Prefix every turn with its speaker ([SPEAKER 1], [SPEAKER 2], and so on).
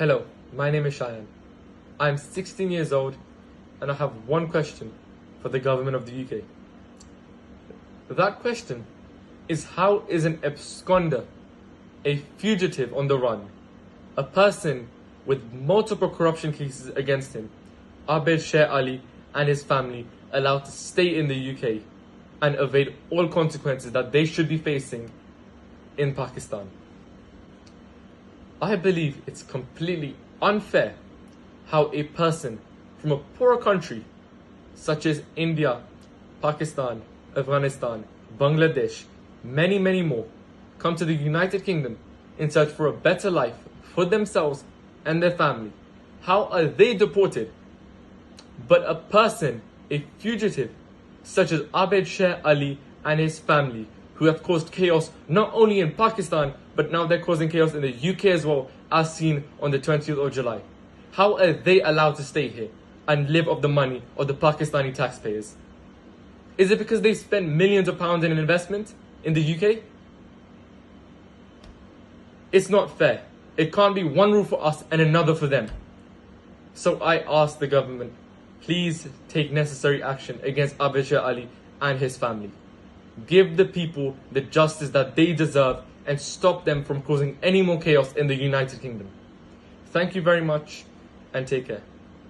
[SPEAKER 1] Hello, my name is Hussain. I'm 16 years old and I have one question for the government of the UK. That question is, how is an absconder, a fugitive on the run, a person with multiple corruption cases against him, Abid Sher and his family, allowed to stay in the UK and evade all consequences that they should be facing in Pakistan? I believe it's completely unfair how a person from a poorer country such as India, Pakistan, Afghanistan, Bangladesh, many more, come to the United Kingdom in search for a better life for themselves and their family. How are they deported? But a person, a fugitive, such as Abid Sher and his family, who have caused chaos not only in Pakistan, but now they're causing chaos in the UK as well, as seen on the 20th of July. How are they allowed to stay here and live off the money of the Pakistani taxpayers? Is it because they spend millions of pounds in an investment in the UK? It's not fair. It can't be one rule for us and another for them. So I ask the government, please take necessary action against Abid Sher and his family. Give the people the justice that they deserve and stop them from causing any more chaos in the United Kingdom. Thank you very much and take care.